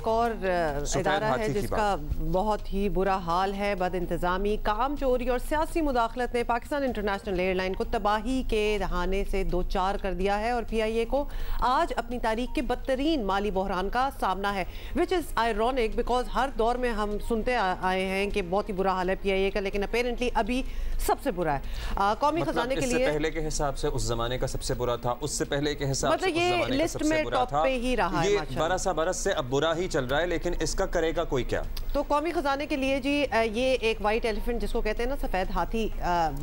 एक और इदारा है जिसका बहुत ही बुरा हाल है। बद इंतज़ामी, काम चोरी और सियासी मुदाखलत ने पाकिस्तान इंटरनेशनल एयरलाइन को तबाही के दहाने से दो चार कर दिया है और PIA को आज अपनी तारीख के बदतरीन माली बहरान का सामना है, विच इज़ आयरॉनिक बिकॉज हर दौर में हम सुनते आए हैं कि बहुत ही बुरा हाल है PIA का, लेकिन अपेरेंटली अभी सबसे बुरा है। कौमी खजाने के लिए पहले के हिसाब से उस जमाने का सबसे बुरा था, उससे पहले के हिसाब से मतलब ये लिस्ट में टॉप पे ही रहा है। ये बरस से अब बुरा ही चल रहा है, लेकिन इसका करेगा कोई क्या? तो कौमी खजाने के लिए जी ये एक वाइट एलिफेंट जिसको कहते हैं ना, सफ़ेद हाथी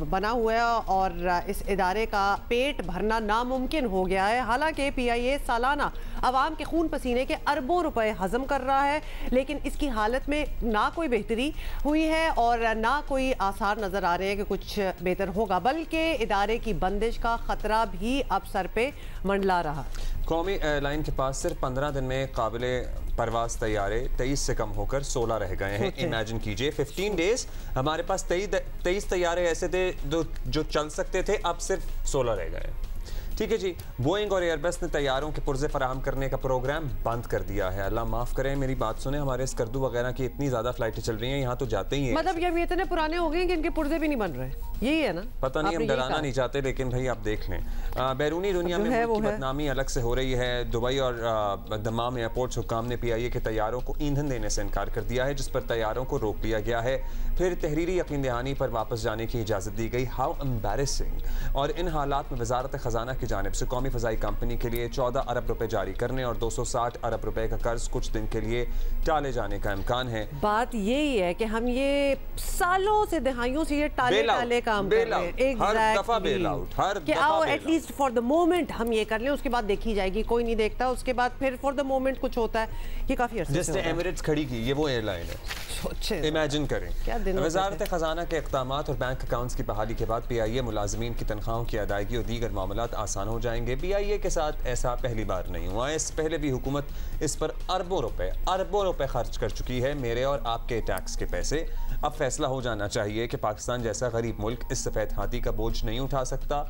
बना हुआ है और इस इदारे का पेट भरना नामुमकिन हो गया है। हालांकि PIA सालाना आवाम के खून पसीने के अरबों रुपए हजम कर रहा है, लेकिन इसकी हालत में ना कोई बेहतरी हुई है और ना कोई आसार नजर आ रहे हैं कि कुछ बेहतर होगा, बल्कि इदारे की बंदिश का खतरा भी अब सर पे मंडला रहा। कौमी एयरलाइन के पास सिर्फ 15 दिन में काबिले परवास तैयारे 23 से कम होकर 16 रह गए हैं। इमेजिन कीजिए 15 डेज हमारे पास 23 तैयारे ऐसे थे जो चल सकते थे, अब सिर्फ 16 रह गए। ठीक है जी, बोइंग और एयरबस ने तैयारों के पुर्जे फराहम करने का प्रोग्राम बंद कर दिया है। अल्लाह माफ़ करें, मेरी बात सुने, हमारे स्कर्दू वगैरह की इतनी ज़्यादा फ्लाइटें चल रही हैं, यहाँ तो जाते ही हैं। मतलब ये इतने पुराने हो गए कि इनके पुर्जे भी नहीं बन रहे, यही है ना? पता नहीं, हम डराना नहीं चाहते, लेकिन भाई आप देख लें, बैरूनी दुनिया में मुल्क की बदनामी अलग से हो रही है। दुबई और दमाम एयरपोर्ट हुकाम ने PIA के तैयारों को ईंधन देने से इनकार कर दिया है, जिस पर तैयारों को रोक लिया गया है। फिर तहरीरी यकीन दहानी पर वापस जाने की इजाज़त दी गई। How embarrassing. और इन हालात में वजारत ख़जाना की जानिब से कौमी फ़ज़ाई कंपनी के लिए 14 अरब रुपए जारी करने और 260 अरब रुपए का कर्ज कुछ दिन के लिए टाले जाने का इम्कान है। बात यही है कि हम ये सालों से दहाइयों से ये टाले काम कर रहे हैं। हर दफा बेल आउट, हर कि आओ एटलीस्ट फॉर द मोमेंट हम ये कर लें, उसके बाद देखी जाएगी। कोई नहीं देखता, उसके बाद फिर फॉर द मोमेंट कुछ होता है। ये काफी अर्से जिसने एमिरेट्स खड़ी की, ये वो एयरलाइन है, इमेजिन करें। वजारत खजाना के इक़दाम और बैंक अकाउंट्स की बहाली के बाद PIA मुलाजमीन की तनख्वाहों की अदायगी और दीगर मामलात आसान हो जाएंगे। PIA के साथ ऐसा पहली बार नहीं हुआ है। इससे पहले भी हुकूमत इस पर अरबों रुपए खर्च कर चुकी है, मेरे और आपके टैक्स के पैसे। अब फैसला हो जाना चाहिए कि पाकिस्तान जैसा गरीब मुल्क इस सफ़ेद हाथी का बोझ नहीं उठा सकता,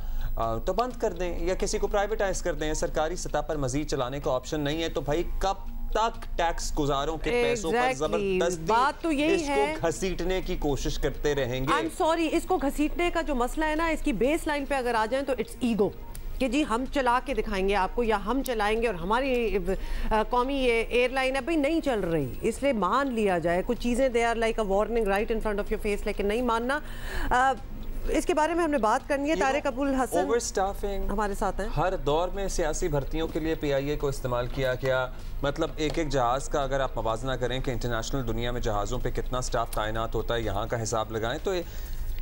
तो बंद कर दें या किसी को प्राइवेटाइज कर दें। सरकारी सतह पर मजीद चलाने का ऑप्शन नहीं है, तो भाई कब तक टैक्स गुजारों के पैसों पर जबरदस्ती बात तो यही इसको घसीटने की कोशिश करते रहेंगे? आई एम सॉरी, इसको घसीटने का जो मसला है ना, इसकी बेस लाइन पे अगर आ जाए तो इट्स ईगो कि जी हम चला के दिखाएंगे आपको, या हम चलाएंगे और हमारी कौमी ये एयरलाइन है भाई नहीं चल रही, इसलिए मान लिया जाए कुछ चीज़ें। They are like a warning right in front of your face, लेकिन नहीं मानना। इसके बारे में हमने बात करनी है। तारिक अबुल हसन ओवरस्टाफिंग हमारे साथ हैं। हर दौर में सियासी भर्तियों के लिए PIA को इस्तेमाल किया गया। मतलब एक जहाज़ का अगर आप मवाजना करें कि इंटरनेशनल दुनिया में जहाज़ों पे कितना स्टाफ तैनात होता है, यहाँ का हिसाब लगाएं तो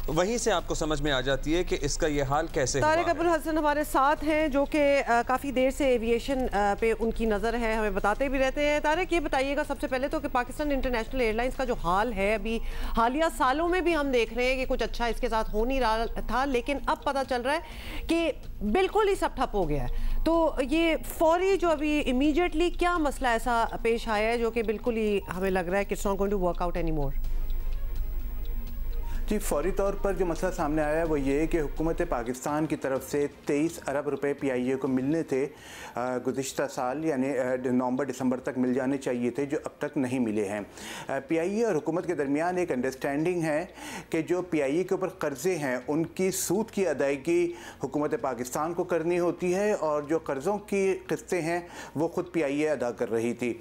वहीं से आपको समझ में आ जाती है कि इसका ये हाल कैसे हुआ है। तारिक अबुल हसन हमारे साथ हैं, जो कि काफ़ी देर से एविएशन पे उनकी नज़र है, हमें बताते भी रहते हैं। तारिक, ये बताइएगा सबसे पहले तो कि पाकिस्तान इंटरनेशनल एयरलाइंस का जो हाल है, अभी हालिया सालों में भी हम देख रहे हैं कि कुछ अच्छा इसके साथ हो नहीं रहा था, लेकिन अब पता चल रहा है कि बिल्कुल ही सब ठप हो गया है। तो ये फौरी जो अभी इमीडिएटली क्या मसला ऐसा पेश आया है जो कि बिल्कुल ही हमें लग रहा है कि it's not going to work out any more? जी, फौरी तौर पर जो मसला सामने आया है वो ये है कि हुकूमत पाकिस्तान की तरफ से 23 अरब रुपए PIA को मिलने थे गुज़िश्ता साल, यानी नवंबर दिसंबर तक मिल जाने चाहिए थे, जो अब तक नहीं मिले हैं। PIA और हुकूमत के दरमियान एक अंडरस्टैंडिंग है कि जो PIA के ऊपर कर्ज़े हैं उनकी सूद की अदायगी हुकूमत पाकिस्तान को करनी होती है और जो कर्ज़ों की किस्तें हैं वो ख़ुद PIA अदा कर रही थी।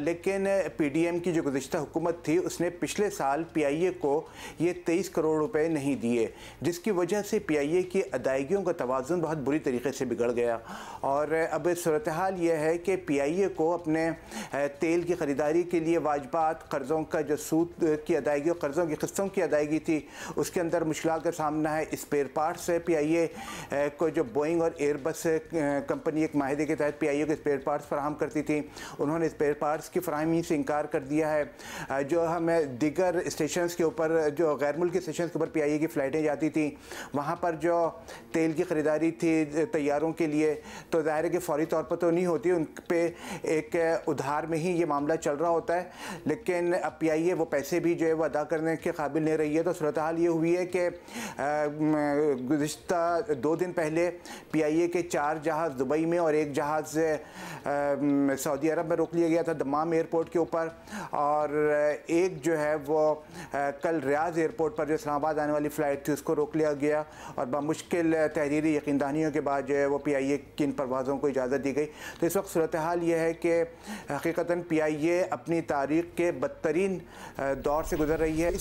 लेकिन PDM की जो गुज़िश्ता हुकूमत थी उसने पिछले साल PIA को ये 23 करोड़ रुपए नहीं दिए, जिसकी वजह से PIA की अदायगियों का तवाज़ुन बहुत बुरी तरीके से बिगड़ गया। और अब सूरत हाल यह है कि PIA को अपने तेल की ख़रीदारी के लिए वाजबात कर्ज़ों का जो सूद की अदायगी और कर्ज़ों की किस्तों की अदायगी थी उसके अंदर मुश्किलात का सामना है। स्पेयर पार्ट्स है PIA को जो बोइंग और एयरबस कंपनी एक माहिदे के तहत PIA को स्पेयर पार्ट्स फराहम करती थी, उन्होंने स्पेयर पार्ट्स की फराहमी से इनकार कर दिया है। जो हमें दीगर स्टेशन के ऊपर जो गैर मुल्की स्टेशन के ऊपर PIA की फ़्लाइटें जाती थी, वहाँ पर जो तेल की ख़रीदारी थी तैयारों के लिए, तो ज़ाहिर है कि फ़ौरी तौर पर तो नहीं होती, उन पर एक उधार बाहर में ही ये मामला चल रहा होता है, लेकिन अब PIA वो पैसे भी जो है वो अदा करने के काबिल नहीं रही है। तो सूरत हाल ये हुई है कि गुज़िश्ता 2 दिन पहले PIA के 4 जहाज़ दुबई में और 1 जहाज़ सऊदी अरब में रोक लिया गया था दमाम एयरपोर्ट के ऊपर, और एक जो है वो कल रियाज एयरपोर्ट पर जो इस्लामाबाद आने वाली फ़्लाइट थी उसको रोक लिया गया, और बामुश्किल तहरीरी यकीनदानियों के बाद जो है वो PIA की इन परवाज़ों को इजाज़त दी गई। तो इस वक्त सूरत हाल ये है कि हकीकतन PIA अपनी तारीख़ के बदतरीन दौर से गुजर रही है।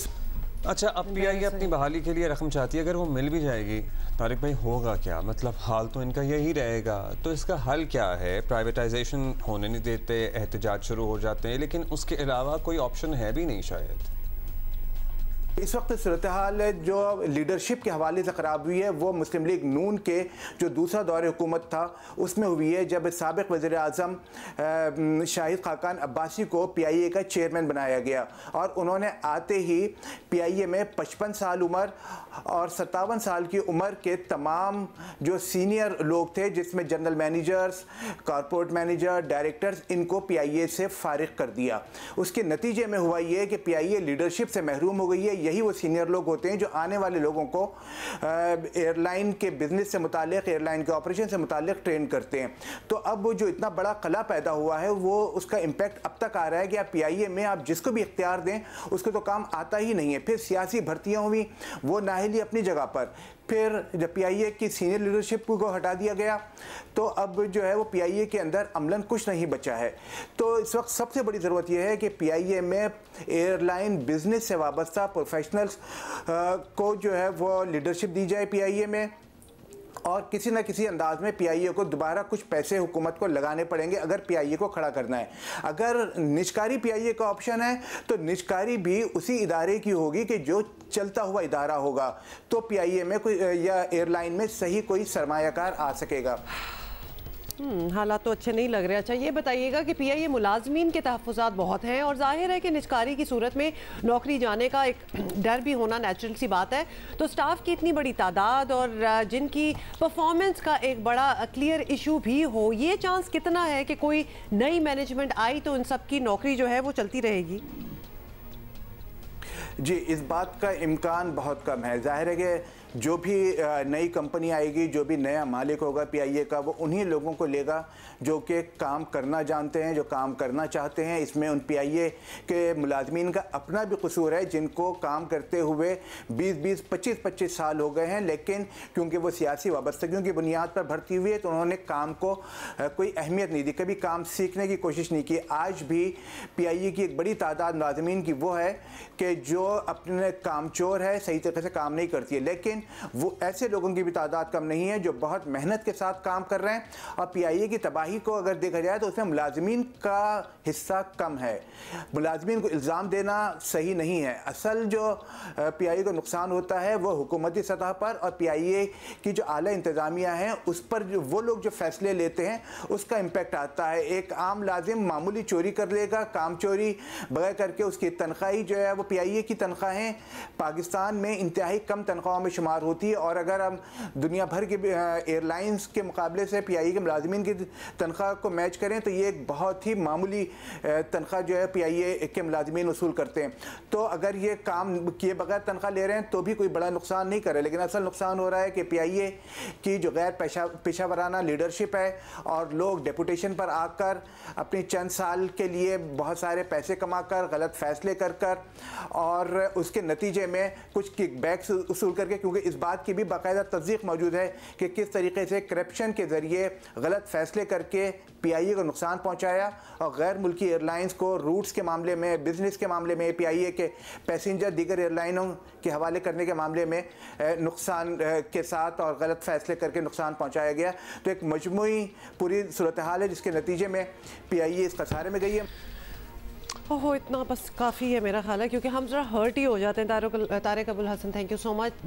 अच्छा, अब PIA अपनी बहाली के लिए रकम चाहती है, अगर वो मिल भी जाएगी तारिक भाई होगा क्या? मतलब हाल तो इनका यही रहेगा, तो इसका हल क्या है? प्राइवेटाइजेशन होने नहीं देते, एहतजाज शुरू हो जाते हैं, लेकिन उसके अलावा कोई ऑप्शन है भी नहीं शायद। इस वक्त सूरत हाल जो लीडरशिप के हवाले से ख़राब हुई है वो मुस्लिम लीग नून के जो दूसरा दौर हुकूमत था उसमें हुई है, जब साबिक़ वज़ीर आज़म शाहिद खाकान अब्बासी को PIA का चेयरमैन बनाया गया, और उन्होंने आते ही PIA में 55 साल उम्र और 57 साल की उम्र के तमाम जो सीनियर लोग थे, जिसमें general managers, corporate manager, directors, इनको PIA से फारिग कर दिया। उसके नतीजे में हुआ ये कि PIA लीडरशिप से महरूम हो गई है। यही वो सीनियर लोग होते हैं जो आने वाले लोगों को एयरलाइन के बिजनेस से मुतालिक, एयरलाइन के ऑपरेशन से मुतालिक ट्रेन करते हैं। तो अब वो जो इतना बड़ा कला पैदा हुआ है वो उसका इम्पैक्ट अब तक आ रहा है कि आप PIA में आप जिसको भी इख्तियार दें उसको तो काम आता ही नहीं है। फिर सियासी भर्तियाँ हुई, वो नाहिली अपनी जगह पर, फिर जब PIA की सीनियर लीडरशिप को हटा दिया गया तो अब जो है वो PIA के अंदर अमलन कुछ नहीं बचा है। तो इस वक्त सबसे बड़ी ज़रूरत यह है कि PIA में एयरलाइन बिजनेस से वाबस्ता प्रोफेशनल्स को जो है वो लीडरशिप दी जाए PIA में, और किसी न किसी अंदाज में PIA को दोबारा कुछ पैसे हुकूमत को लगाने पड़ेंगे अगर PIA को खड़ा करना है। अगर निजकारी PIA का ऑप्शन है तो निजकारी भी उसी इदारे की होगी कि जो चलता हुआ इदारा होगा, तो PIA में कोई या एयरलाइन में सही कोई सरमायाकार आ सकेगा। हालात तो अच्छे नहीं लग रहे। अच्छा ये बताइएगा कि PIA मुलाजमीन के तहफ़्फ़ुज़ात बहुत हैं और जाहिर है कि निजकारी की सूरत में नौकरी जाने का एक डर भी होना नेचुरल सी बात है। तो स्टाफ की इतनी बड़ी तादाद और जिनकी परफॉर्मेंस का एक बड़ा क्लियर इशू भी हो, ये चांस कितना है कि कोई नई मैनेजमेंट आई तो इन सब की नौकरी जो है वो चलती रहेगी? जी, इस बात का इम्कान बहुत कम है। जाहिर है कि जो भी नई कंपनी आएगी, जो भी नया मालिक होगा PIA का, वो उन्हीं लोगों को लेगा जो कि काम करना जानते हैं, जो काम करना चाहते हैं। इसमें उन PIA के मुलाजमीन का अपना भी कसूर है, जिनको काम करते हुए 20-20, 25-25 साल हो गए हैं, लेकिन क्योंकि वो सियासी वाबस्तगियों की बुनियाद पर भर्ती हुई है तो उन्होंने काम को कोई अहमियत नहीं दी, कभी काम सीखने की कोशिश नहीं की। आज भी PIA की एक बड़ी तादाद मुलाजमीन की वो है कि जो अपने कामचोर है, सही तरीके से काम नहीं करती है, लेकिन वो ऐसे लोगों की भी तादाद कम नहीं है जो बहुत मेहनत के साथ काम कर रहे हैं। और PIA की तबाही को अगर देखा जाए तो उसमें मुलाजमीन का हिस्सा कम है। मुलाजमीन को इल्ज़ाम देना सही नहीं है। असल जो PIA को नुकसान होता है वो हुकूमती सतह पर, और PIA की जो आला इंतज़ामिया है उस पर जो वो लोग जो फैसले लेते हैं उसका इम्पेक्ट आता है। एक आम लाजिम मामूली चोरी कर लेगा, काम चोरी बगैर करके उसकी तनख्वाही जो है वो PIA की तनख्वाहें पाकिस्तान में इंतहाई कम तनख्वाहों में शुमार होती है। और अगर हम दुनिया भर के एयरलाइंस के मुकाबले से PIA के मुलाजमीन की तनख्वाह को मैच करें तो ये एक बहुत ही मामूली तनख्वाह जो है PIA के मुलाजमीन वसूल करते हैं। तो अगर ये काम किए बगैर तनख्वाह ले रहे हैं तो भी कोई बड़ा नुकसान नहीं कर रहे, लेकिन असल नुकसान हो रहा है कि PIA की जो गैर पेशा वराना लीडरशिप है और लोग डेपुटेशन पर आकर अपनी चंद साल के लिए बहुत सारे पैसे कमा कर गलत फैसले कर कर और उसके नतीजे में कुछ किकबैक्स वसूल करके, क्योंकि इस बात की भी बाकायदा तस्दीक मौजूद है कि किस तरीके से करप्शन के ज़रिए गलत फैसले करके PIA को नुकसान पहुंचाया और गैर मुल्की एयरलाइंस को रूट्स के मामले में, बिजनेस के मामले में, PIA के पैसेंजर दीगर एयरलाइनों के हवाले करने के मामले में नुकसान के साथ और गलत फैसले करके नुकसान पहुंचाया गया। तो एक मजमूई पूरी सूरत हाल है जिसके नतीजे में PIA इस खसारे में गई है। ओहो, इतना बस काफ़ी है मेरा ख्याल है, क्योंकि हम ज़रा हर्ट ही हो जाते हैं। Tariq Abul Hassan, thank you so much.